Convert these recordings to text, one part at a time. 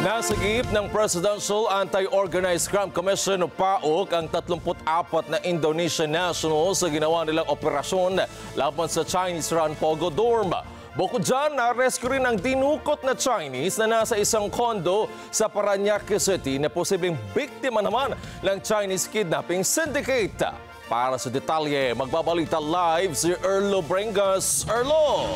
Nasagip ng Presidential Anti-Organized Crime Commission o PAOC ang 34 na Indonesian nationals sa ginawa nilang operasyon laban sa Chinese-run Pogo Dorm. Bukod dyan, na-rescue rin ang dinukot na Chinese na nasa isang kondo sa Parañaque City na posibleng biktima naman ng Chinese kidnapping syndicate. Para sa detalye, magbabalita live si Erlo Brengas. Erlo!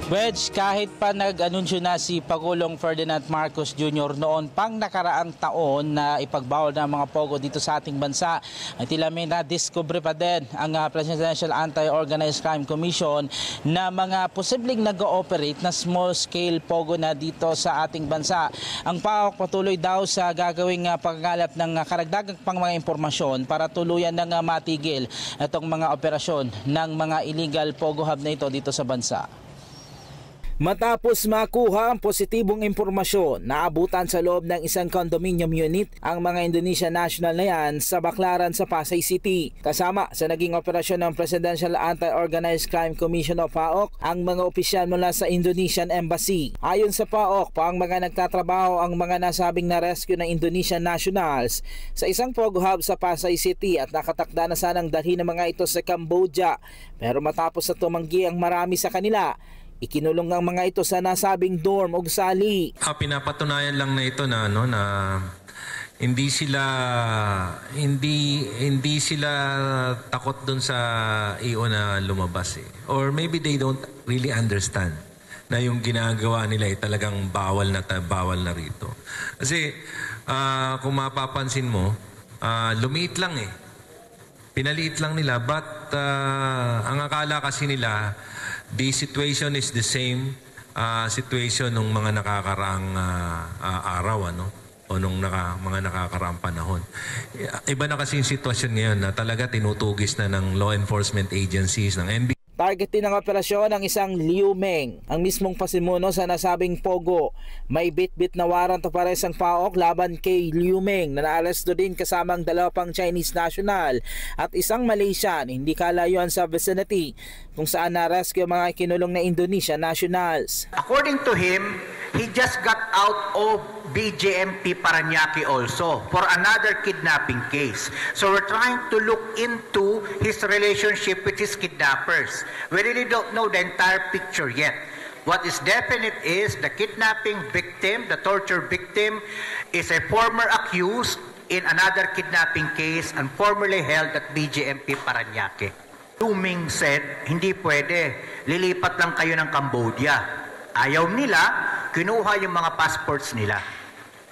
Wedge, kahit pa nag-anunsyo na si Pangulong Ferdinand Marcos Jr. noon pang nakaraang taon na ipagbawal ng mga pogo dito sa ating bansa, ay tila may na-discover pa din ang Presidential Anti-Organized Crime Commission na mga posibleng nag-ooperate na small-scale pogo na dito sa ating bansa. Ang PAOC patuloy daw sa gagawing pagkalap ng karagdagang pang mga impormasyon para tuluyan ng matigil itong mga operasyon ng mga illegal pogo hub na ito dito sa bansa. Matapos makuha ang positibong impormasyon, naabutan sa loob ng isang condominium unit ang mga Indonesian national na yan sa Baclaran sa Pasay City. Kasama sa naging operasyon ng Presidential Anti-Organized Crime Commission o PAOC ang mga opisyal mula sa Indonesian Embassy. Ayon sa PAOC, ang mga nagtatrabaho ang mga nasabing na-rescue ng Indonesian nationals sa isang pogo hub sa Pasay City at nakatakda na sanang dalhin ng mga ito sa Cambodia. Pero matapos na tumanggi ang marami sa kanila, ikinulong ang mga ito sa nasabing dorm o gusali. Pinapatunayan lang na ito na hindi sila takot doon sa EO na lumabas eh. Or maybe they don't really understand na yung ginagawa nila ay talagang bawal na rito. Kasi kung mapapansin mo, lumiit lang eh. Pinaliit lang nila, but ang akala kasi nila the situation is the same situation nung mga nakakaraang araw, o nung mga nakakaraang panahon. Iba na kasi yung sitwasyon ngayon na talaga tinutugis na ng law enforcement agencies, ng NBI. Target din ng operasyon ang isang Liu Meng, ang mismong pasimuno sa nasabing pogo. May bit-bit na warrant of arrest ang PAOC laban kay Liu Meng na naaresto din kasama ang 2 pang Chinese national at isang Malaysian hindi kalayuan sa vicinity kung saan na-rescue mga kinulong na Indonesian nationals. According to him, he just got out of BJMP Parañaque also for another kidnapping case. So we're trying to look into his relationship with his kidnappers. We really don't know the entire picture yet. What is definite is the kidnapping victim, the torture victim, is a former accused in another kidnapping case and formerly held at BJMP Parañaque. Liu Meng said, hindi pwede, lilipat lang kayo ng Cambodia. Ayaw nila, kinuha yung mga passports nila.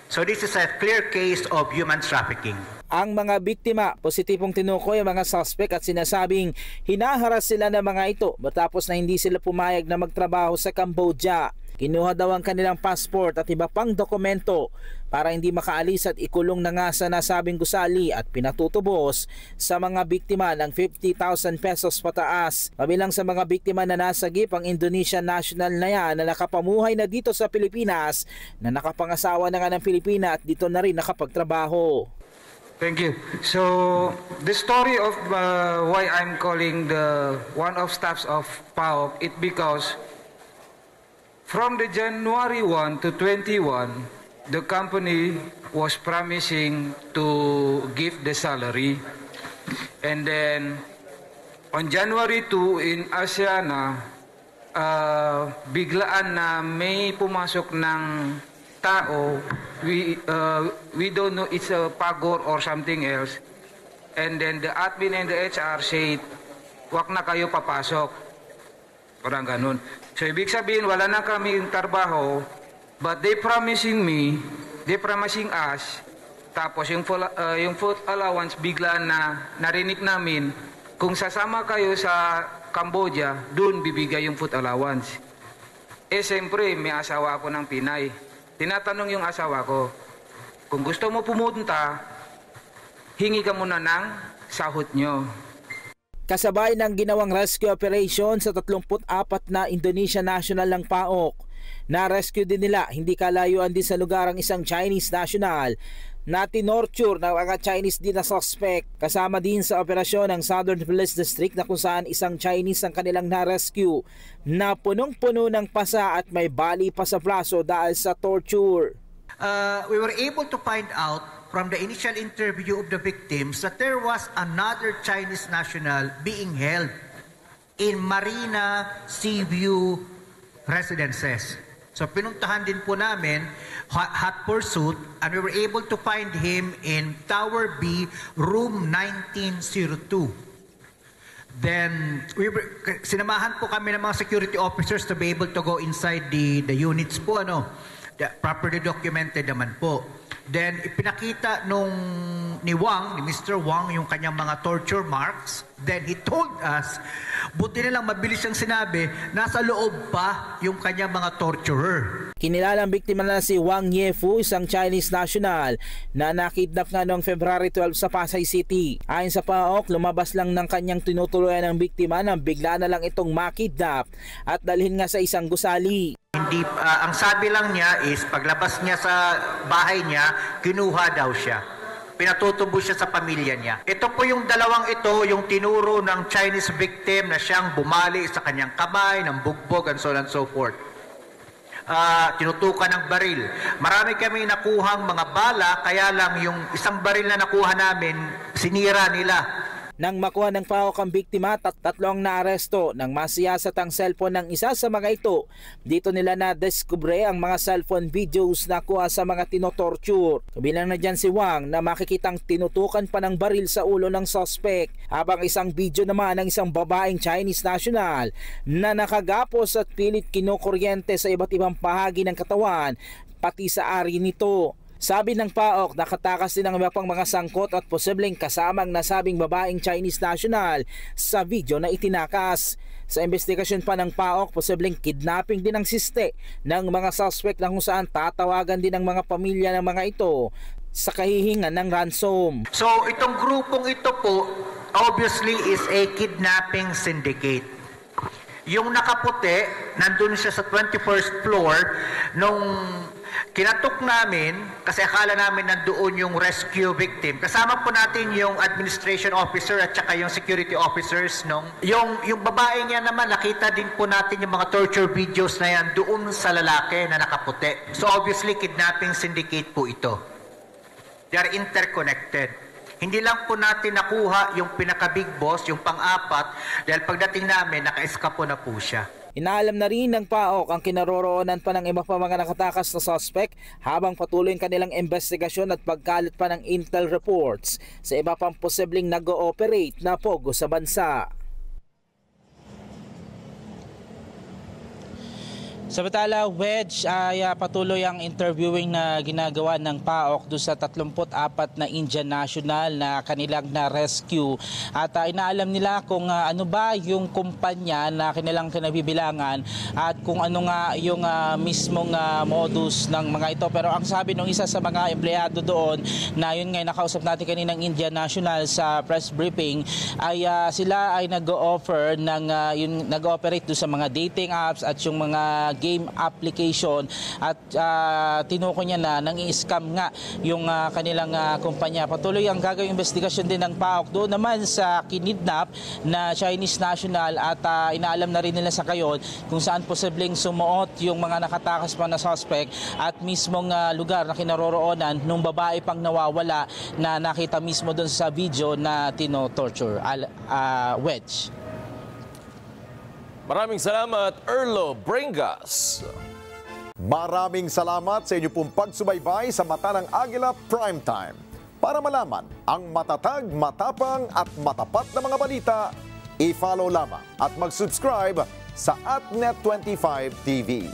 So this is a clear case of human trafficking. Ang mga biktima, positibong tinukoy ang mga suspect at sinasabing hinaharas sila ng mga ito matapos na hindi sila pumayag na magtrabaho sa Cambodia. Kinuha daw ang kanilang passport at iba pang dokumento para hindi makaalis at ikulong na nga sa nasabing gusali at pinatutubos sa mga biktima ng 50,000 pesos pataas. Kabilang sa mga biktima na nasagip ang Indonesian national na yan na nakapamuhay na dito sa Pilipinas, na nakapangasawa na nga ng Pilipina at dito na rin nakapagtrabaho. Thank you. So the story of why I'm calling the one of staffs of PAOC, it because from the January 1 to 21, the company was promising to give the salary. And then on January 2 in Asiana, biglaan na may pumasok ng tao. We don't know it's a pagor or something else. And then the admin and the HR said, wag na kayo papasok. Parang ganun. So ibig sabihin, wala na kaming trabaho, but they promising us, tapos yung food allowance bigla na narinig namin, kung sasama kayo sa Cambodia, dun bibigay yung food allowance. Siyempre, may asawa ako ng Pinay. Tinatanong yung asawa ko, kung gusto mo pumunta, hingi ka muna ng sahod nyo. Kasabay ng ginawang rescue operation sa 34 na Indonesian national ng PAOC, na-rescue din nila hindi kalayuan din sa lugar ang isang Chinese national na tinorture ng mga Chinese din na suspect. Kasama din sa operasyon ng Southern Police District na kung saan isang Chinese ang kanilang na-rescue na punong-puno ng pasa at may bali pa sa braso dahil sa torture. We were able to find out from the initial interview of the victims that there was another Chinese national being held in Marina Seaview residences. So pinuntahan din po namin, hot pursuit, and we were able to find him in Tower B, room 1902. Then, sinamahan po kami ng mga security officers to be able to go inside the units po, properly documented naman po. Then, ipinakita ni Mr. Wang, yung kanyang mga torture marks. Then, he told us, buti nilang mabilis siyang sinabi, nasa loob pa yung kanyang mga torturer. Kinilalang biktima na si Wang Yefu, isang Chinese national na nakidnap nga noong February 12 sa Pasay City. Ayon sa PAOK, lumabas lang ng kanyang tinutuluyan ng biktima nang bigla na lang itong makidnap at dalhin nga sa isang gusali. Ang sabi lang niya is paglabas niya sa bahay niya, kinuha daw siya. Pinatutubo siya sa pamilya niya. Ito po yung dalawang ito, yung tinuro ng Chinese victim na siyang bumali sa kanyang kamay, ng bugbog, and so on and so forth. Tinutukan ng baril. Marami kami nakuhang mga bala, kaya lang yung isang baril na nakuha namin, sinira nila. Nang makuha ng PAOK ang biktima, tatlong naaresto nang masiyasat ang cellphone ng isa sa mga ito. Dito nila na-deskubre ang mga cellphone videos na kuha sa mga tinotorture. Kabilang na dyan si Wang na makikitang tinutukan pa ng baril sa ulo ng suspect. Habang isang video naman ng isang babaeng Chinese national na nakagapos at pilit kinukuryente sa iba't ibang bahagi ng katawan, pati sa ari nito. Sabi ng PAOK, nakatakas din ang iba pang mga sangkot at posibleng kasamang nasabing babaeng Chinese national sa video na itinakas. Sa investigasyon pa ng PAOK, posibleng kidnapping din ang siste ng mga suspect na kung saan tatawagan din ang mga pamilya ng mga ito sa kahihingan ng ransom. So itong grupong ito po, obviously is a kidnapping syndicate. Yung nakaputi, nandun siya sa 21st floor nung kinatok namin, kasi akala namin nandoon yung rescue victim. Kasama po natin yung administration officer at saka yung security officers. Yung babae niya naman, nakita din po natin yung mga torture videos na yan doon sa lalaki na nakaputi. So obviously, kidnapping syndicate po ito. They are interconnected. Hindi lang po natin nakuha yung pinaka-big boss, yung pang-apat, dahil pagdating namin, naka-eskapo na po siya. Inaalam na rin ng PAOK ang kinaroroonan pa ng iba pa mga nakatakas na suspect habang patuloy ang kanilang investigasyon at pagkalat pa ng intel reports sa iba pang posibleng nag-ooperate na pogo sa bansa. Samantala, Wedge, ay patuloy ang interviewing na ginagawa ng PAOK doon sa 34 na Indian national na kanilang na-rescue. At inaalam nila kung ano ba yung kumpanya na kanilang kinabibilangan at kung ano nga yung mismong modus ng mga ito. Pero ang sabi ng isa sa mga empleyado doon na yun nga nakausap natin kaninang Indian national sa press briefing ay sila ay nag-o-offer ng nag-ooperate doon sa mga dating apps at yung mga game application at tinuko niya na nang-i-scam nga yung kanilang kumpanya. Patuloy ang gagawing investigasyon din ng PAOK doon naman sa kinidnap na Chinese national at inaalam na rin nila sa kayon kung saan posibleng sumuot yung mga nakatakas pa na suspect at mismong lugar na kinaroroonan nung babae pang nawawala na nakita mismo doon sa video na tino-torture. Wedge. Maraming salamat, Erlo Bringas. Maraming salamat sa inyo pong pagsubaybay sa Mata ng Agila Primetime. Para malaman ang matatag, matapang at matapat na mga balita, i-follow lamang at mag-subscribe sa @Net25 TV.